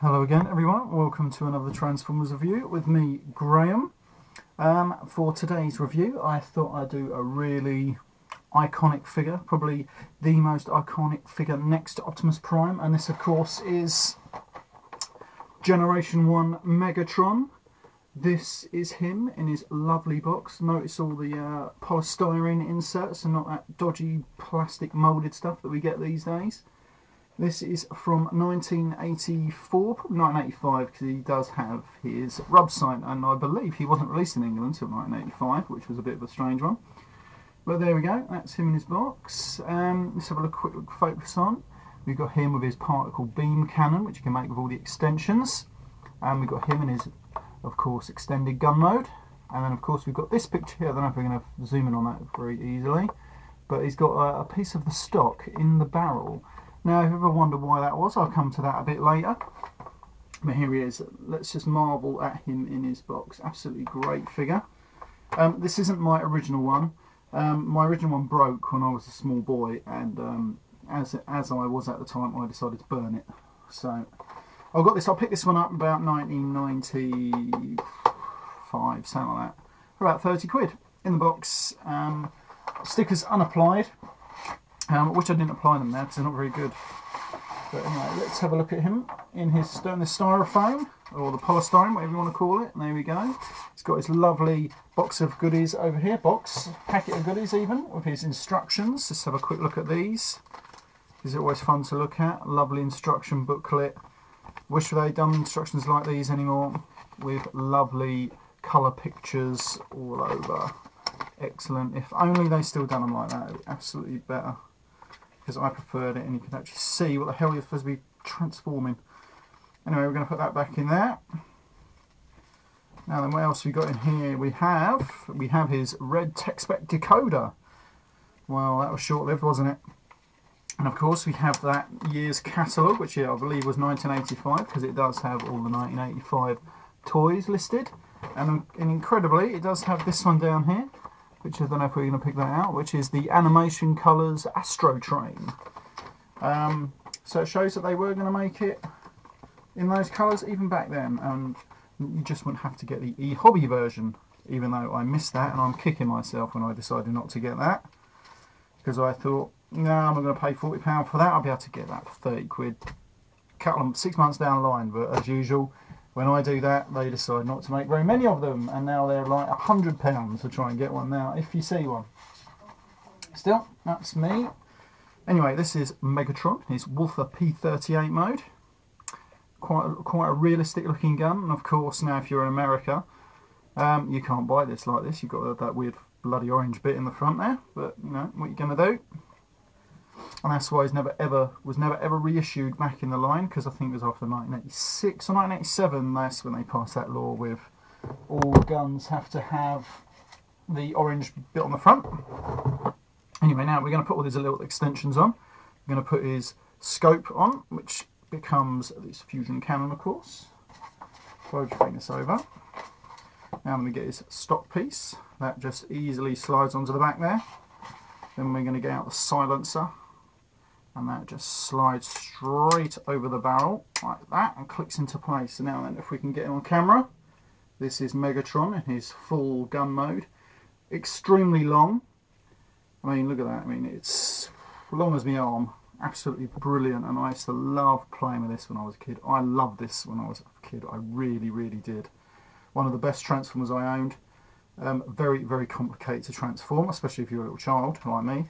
Hello again everyone, welcome to another Transformers review with me, Graham. For today's review I thought I'd do a really iconic figure, probably the most iconic figure next to Optimus Prime, and this of course is Generation 1 Megatron. This is him in his lovely box. Notice all the polystyrene inserts and not that dodgy plastic moulded stuff that we get these days. This is from 1984, probably 1985, because he does have his rub sign, and I believe he wasn't released in England until 1985, which was a bit of a strange one. But there we go, that's him in his box. Let's have a quick look focus on. We've got him with his particle beam cannon, which you can make with all the extensions. And we've got him in his, of course, extended gun mode. And then, of course, we've got this picture here. I don't know if we're going to zoom in on that very easily. But he's got a piece of the stock in the barrel. Now, if you ever wonder why that was, I'll come to that a bit later. But here he is. Let's just marvel at him in his box. Absolutely great figure. This isn't my original one. My original one broke when I was a small boy, and as I was at the time, I decided to burn it. So I've got this. I picked this one up about 1995, something like that, for about 30 quid in the box. Stickers unapplied. Which I didn't apply them there because they're not very good. But anyway, let's have a look at him in his styrofoam, or the polystyrene, whatever you want to call it. And there we go. He's got his lovely box of goodies over here, packet of goodies even, with his instructions. Let's have a quick look at these. These are always fun to look at. Lovely instruction booklet. Wish they'd done instructions like these anymore, with lovely colour pictures all over. Excellent. If only they still done them like that, it would be absolutely better. Because I preferred it, and you can actually see what the hell you're supposed to be transforming. Anyway, we're going to put that back in there. Now then, what else we got in here? We have his red tech spec decoder. Well, that was short-lived, wasn't it? And of course, we have that year's catalogue, which I believe was 1985, because it does have all the 1985 toys listed. And incredibly, it does have this one down here, which I don't know if we're going to pick that out, which is the Animation Colours Astro Train. So it shows that they were going to make it in those colours even back then. You just wouldn't have to get the e-hobby version, even though I missed that, and I'm kicking myself when I decided not to get that. Because I thought, no, I'm not going to pay £40 for that, I'll be able to get that for 30 quid. 6 months down the line, but as usual, when I do that, they decide not to make very many of them, and now they're like £100 to try and get one now, if you see one. Still, that's me. Anyway, this is Megatron, his Wolfer P38 mode. Quite a realistic looking gun, and of course now if you're in America, you can't buy this like this. You've got that weird bloody orange bit in the front there, but you know, what you're going to do. And that's why it was never ever reissued back in the line, because I think it was after 1986 or 1987, that's when they passed that law with all guns have to have the orange bit on the front. Anyway, now we're going to put all these little extensions on. We're going to put his scope on, which becomes this fusion cannon, of course. So I'll just bring this over. Now I'm going to get his stock piece. That just easily slides onto the back there. Then we're going to get out the silencer, and that just slides straight over the barrel like that and clicks into place. So now then, if we can get him on camera, this is Megatron in his full gun mode. Extremely long. I mean, look at that. I mean, it's long as my arm. Absolutely brilliant, and I used to love playing with this when I was a kid. I loved this when I was a kid. I really, really did. One of the best Transformers I owned. Very, very complicated to transform, especially if you're a little child like me.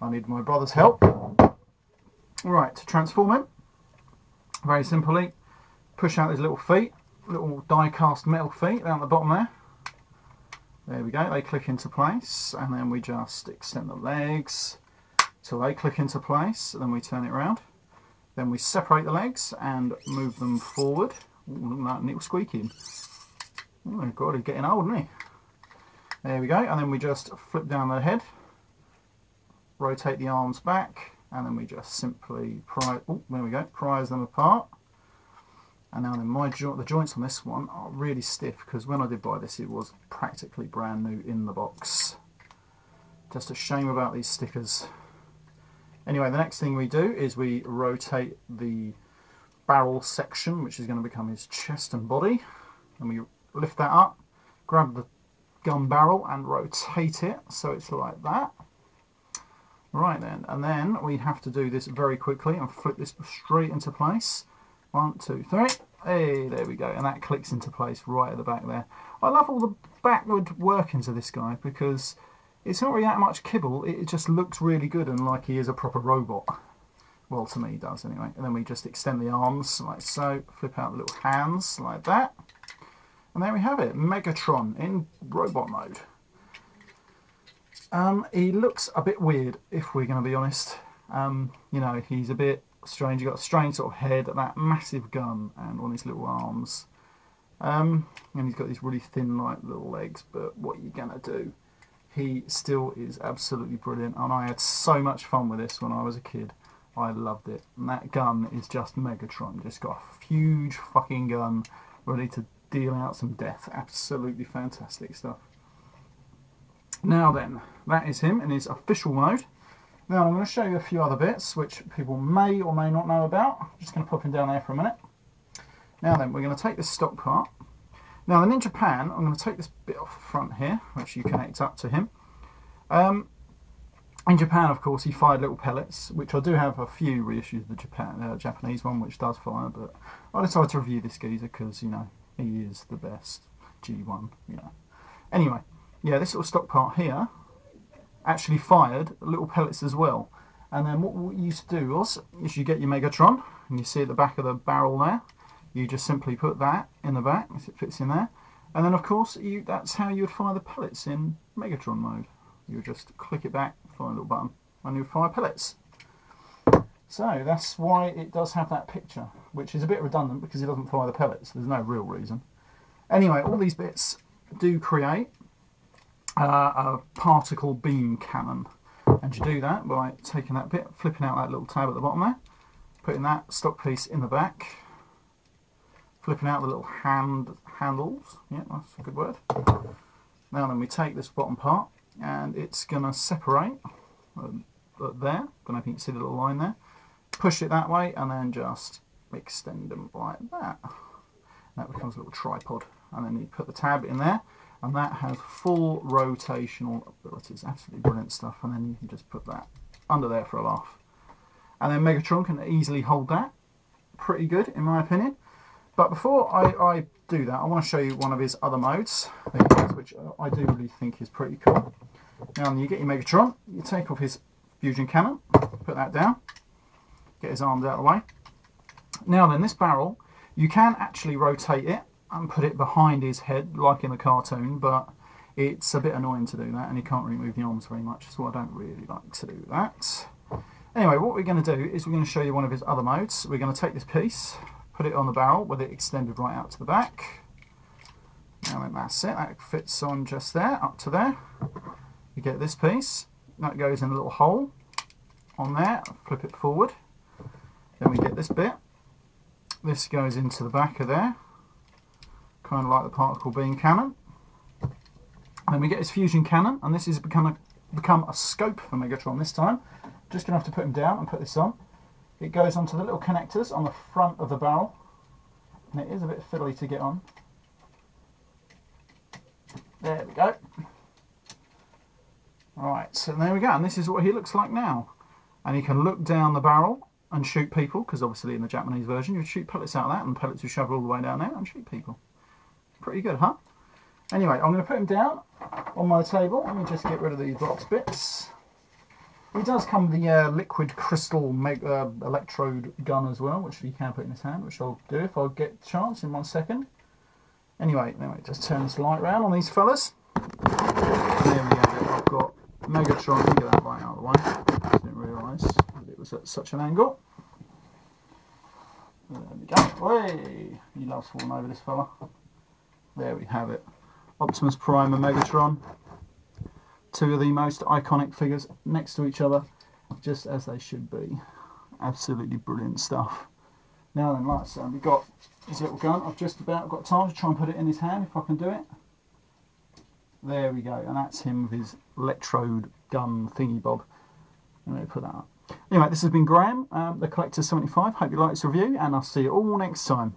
I need my brother's help. Right, to transform him, very simply, push out his little feet, little die-cast metal feet down the bottom there. There we go, they click into place, and then we just extend the legs till they click into place, and then we turn it around. Then we separate the legs and move them forward. Ooh, look at that little squeaking. Oh my god, he's getting old, isn't he? There we go, and then we just flip down the head, rotate the arms back, and then we just simply prise them apart. And now then, the joints on this one are really stiff, because when I did buy this, it was practically brand new in the box. Just a shame about these stickers. Anyway, the next thing we do is we rotate the barrel section, which is going to become his chest and body. And we lift that up, grab the gun barrel and rotate it so it's like that. Right then, and then we have to do this very quickly and flip this straight into place. 1, 2, 3. Hey, there we go, and that clicks into place right at the back there. I love all the backward workings of this guy because it's not really that much kibble. It just looks really good and like he is a proper robot. Well, to me, he does anyway. And then we just extend the arms like so, flip out the little hands like that, and there we have it, Megatron in robot mode. He looks a bit weird, if we're going to be honest. You know, he's a bit strange. He's got a strange sort of head, that massive gun, and on his little arms. And he's got these really thin, light little legs. But what are you going to do? He still is absolutely brilliant. And I had so much fun with this when I was a kid. I loved it. And that gun is just Megatron. Just got a huge fucking gun ready to deal out some death. Absolutely fantastic stuff. Now then, that is him in his official mode. Now I'm going to show you a few other bits which people may or may not know about. I'm just going to pop him down there for a minute. Now then, we're going to take this stock part. Now then, in Japan, I'm going to take this bit off the front here, which you connect up to him. In Japan, of course, he fired little pellets, which I do have a few reissues of the Japanese one, which does fire, but I decided to review this geezer because, you know, he is the best G1, you know. Anyway. Yeah, this little stock part here actually fired little pellets as well. And then what we used to do was, is you get your Megatron, and you see at the back of the barrel there, you just simply put that in the back, as it fits in there. And then of course, that's how you would fire the pellets in Megatron mode. You would just click it back, fire a little button, and you would fire pellets. So that's why it does have that picture, which is a bit redundant because it doesn't fire the pellets. There's no real reason. Anyway, all these bits do create a particle beam cannon, and you do that by taking that bit, flipping out that little tab at the bottom there, putting that stock piece in the back, flipping out the little handles, yeah, that's a good word. Now then, we take this bottom part and it's going to separate there, don't know if you can see the little line there, push it that way and then just extend them like that. That becomes a little tripod, and then you put the tab in there. And that has full rotational abilities, absolutely brilliant stuff. And then you can just put that under there for a laugh. And then Megatron can easily hold that. Pretty good, in my opinion. But before I do that, I want to show you one of his other modes, which I do really think is pretty cool. Now, you get your Megatron, you take off his fusion cannon, put that down, get his arms out of the way. Now then, this barrel, you can actually rotate it and put it behind his head like in the cartoon, but it's a bit annoying to do that and you can't really move the arms very much, so I don't really like to do that. Anyway, what we're going to do is we're going to show you one of his other modes. We're going to take this piece, put it on the barrel with it extended right out to the back. Now then, that's it, that fits on just there, up to there. You get this piece, that goes in a little hole on there, flip it forward. Then we get this bit, this goes into the back of there, kind of like the particle beam cannon. And then we get his fusion cannon, and this has become a scope for Megatron this time. Just going to have to put him down and put this on. It goes onto the little connectors on the front of the barrel, and it is a bit fiddly to get on. There we go. Right, so there we go, and this is what he looks like now. And he can look down the barrel and shoot people, because obviously in the Japanese version you would shoot pellets out of that, and pellets would travel all the way down there and shoot people. Pretty good, huh? Anyway, I'm going to put him down on my table. Let me just get rid of these box bits. He does come with the liquid crystal electrode gun as well, which he can put in his hand, which I'll do if I get a chance in 1 second. Anyway, just turn this light round on these fellas. And there we go. I've got Megatron. Let me get that right out of the way. I didn't realise it was at such an angle. There we go. Hey! He loves falling over, this fella. There we have it. Optimus Prime and Megatron. Two of the most iconic figures next to each other, just as they should be. Absolutely brilliant stuff. Now then, like I said, we've got his little gun. I've just about got time to try and put it in his hand, if I can do it. There we go, and that's him with his electrode gun thingy bob. Let me put that up. Anyway, this has been Graham, the Collector 75. Hope you like this review, and I'll see you all next time.